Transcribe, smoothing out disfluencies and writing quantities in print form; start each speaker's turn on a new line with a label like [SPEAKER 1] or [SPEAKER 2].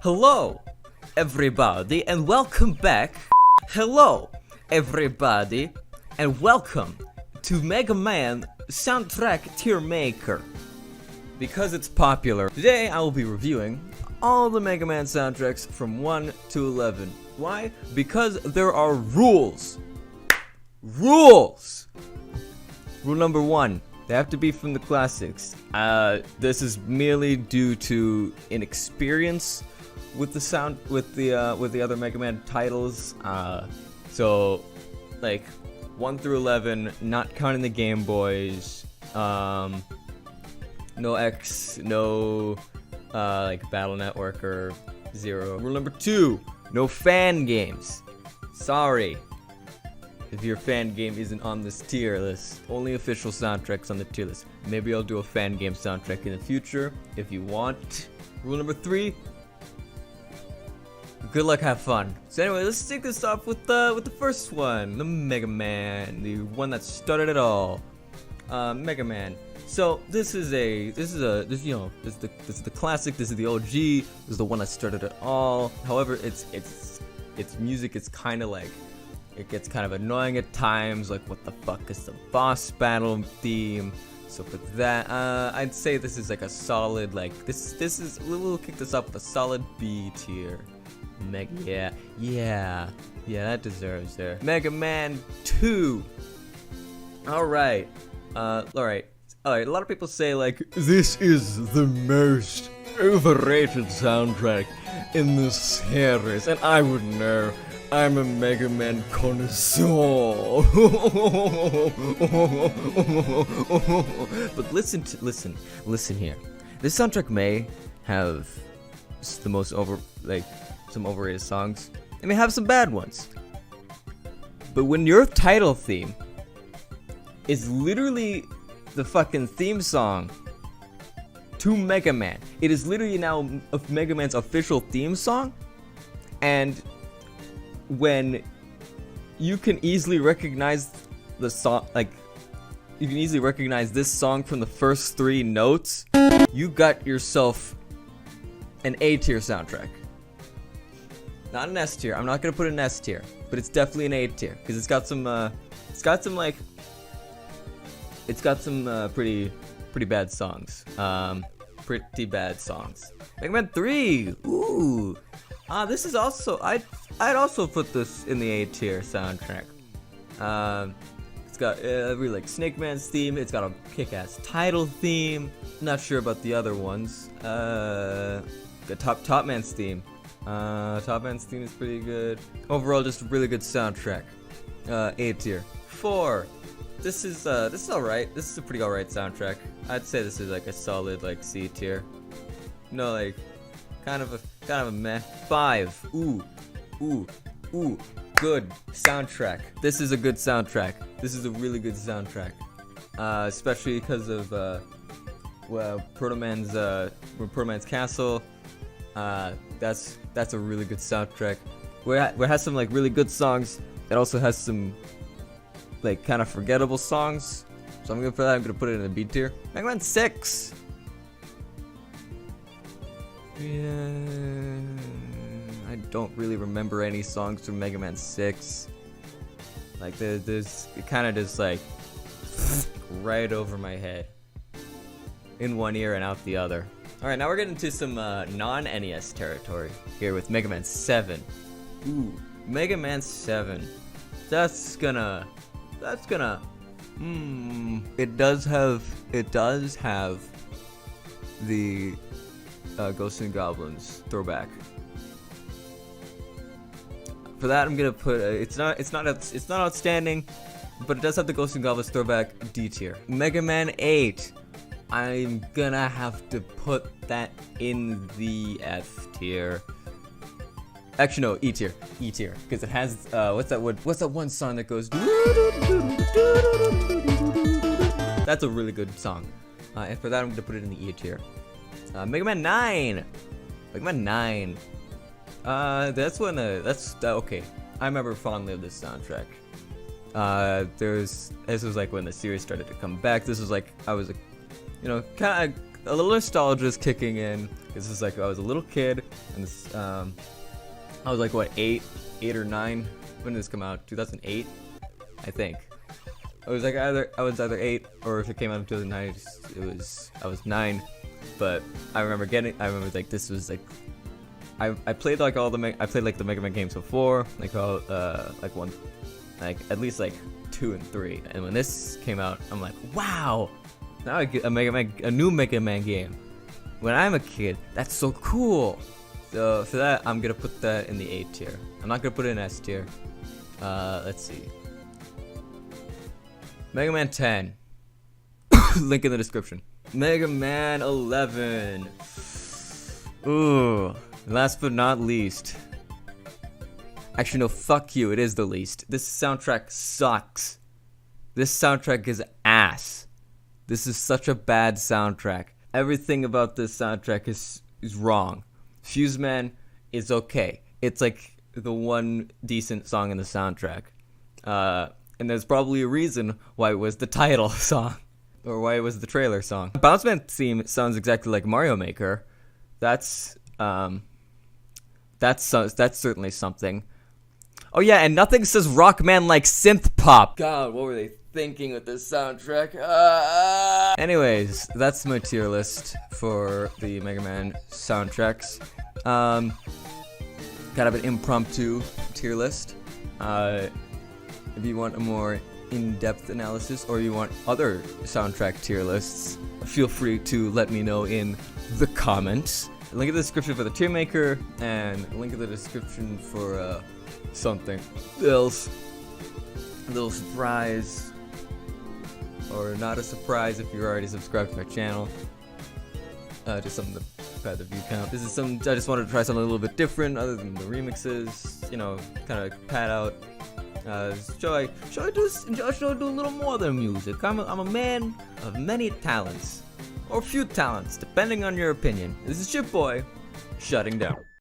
[SPEAKER 1] Hello, everybody, and welcome back. Hello, everybody, and welcome to Mega Man Soundtrack Tier Maker. Because it's popular, today I will be reviewing all the Mega Man soundtracks from 1 to 11. Why? Because there are rules. Rules! Rule number 1. They have to be from the classics. This is merely due to inexperience with the sound, with the other Mega Man titles. So, like 1 through 11, not counting the Game Boys. No X, no like Battle Network or Zero. Rule number 2: no fan games. Sorry. If your fan game isn't on this tier list, only official soundtracks on the tier list. Maybe I'll do a fan game soundtrack in the future if you want. Rule number 3: good luck, have fun. So anyway, let's take this off with the first one, the Mega Man, the one that started it all. Mega Man. So this is the classic. This is the OG. This is the one that started it all. However, its music is kind of like, it gets kind of annoying at times. Like, what the fuck is the boss battle theme? So for that, I'd say this is like a solid, like this is, we'll kick this up with a solid B tier. Yeah, that deserves there. Mega Man 2. Alright. A lot of people say, like, this is the most overrated soundtrack in the series, and I would know. I'm a Mega Man connoisseur. But listen here. This soundtrack may have the most some overrated songs. It may have some bad ones. But when your title theme is literally the fucking theme song to Mega Man, it is literally now Mega Man's official theme song, and when you can easily recognize the song, like you can easily recognize this song from the first 3 notes, you got yourself an A tier soundtrack. Not an S tier. I'm not gonna put an S tier, but it's definitely an A tier because it's got some pretty bad songs. Pretty bad songs. Mega Man 3. Ooh. This is also, I'd also put this in the A tier soundtrack. It's got I really like Snake Man's theme. It's got a kick-ass title theme. Not sure about the other ones. The Top Man's theme. Top Man's theme is pretty good. Overall, just a really good soundtrack. A tier. 4. This is alright. This is a pretty alright soundtrack. I'd say this is like a solid like C tier. No, like kind of a meh. 5. Ooh. Good soundtrack. This is a good soundtrack. This is a really good soundtrack. Especially because of Proto Man's Castle. That's a really good soundtrack. Where it has some like really good songs. It also has some like kind of forgettable songs. So I'm gonna put it in the B tier. Mega Man 6. Yeah, I don't really remember any songs from Mega Man 6. Like there's it kind of just like right over my head, in one ear and out the other. All right, now we're getting to some non-NES territory here with Mega Man 7. Ooh, Mega Man 7. That's gonna. It does have the Ghosts and Goblins throwback. For that, I'm gonna put it's not outstanding, but it does have the Ghosts and Goblins throwback. D tier. Mega Man 8. I'm gonna have to put that in the F tier. Actually, no, E tier, because it has what's that one song that goes? That's a really good song, and for that I'm gonna put it in the E tier. Mega Man 9. That's okay. I remember fondly of this soundtrack. This was like when the series started to come back. This was like I was, kind of a little nostalgia is kicking in. This is like I was a little kid, and this I was like what 8 or 9. When did this come out? 2008, I think. I was either 8 or if it came out in 2009, I was 9. But I remember like this was like I played like I played like the Mega Man games before, like all like at least like 2 and 3. And when this came out, I'm like, wow, now I get a new Mega Man game. When I'm a kid, that's so cool. So for that, I'm gonna put that in the A tier. I'm not gonna put it in S tier. Let's see. Mega Man 10. Link in the description. Mega Man 11. Ooh. Last but not least. Actually, no, fuck you. It is the least. This soundtrack sucks. This soundtrack is ass. This is such a bad soundtrack. Everything about this soundtrack is wrong. Fuse Man is okay. It's like the one decent song in the soundtrack. And there's probably a reason why it was the title song. Or why it was the trailer song. The Bounce Man theme sounds exactly like Mario Maker. That's certainly something. Oh yeah, and nothing says Rockman like synth pop. God, what were they thinking with this soundtrack? Anyways, that's my tier list for the Mega Man soundtracks. Kind of an impromptu tier list. If you want a more in-depth analysis or you want other soundtrack tier lists, feel free to let me know in the comments. Link in the description for the tier maker and link in the description for something else. A little surprise, or not a surprise if you're already subscribed to my channel. Just something to pad the view count. This is something I just wanted to try something a little bit different other than the remixes. You know, kind of pad out. Should I do a little more than music? I'm a man of many talents, or few talents, depending on your opinion. This is your boy, shutting down.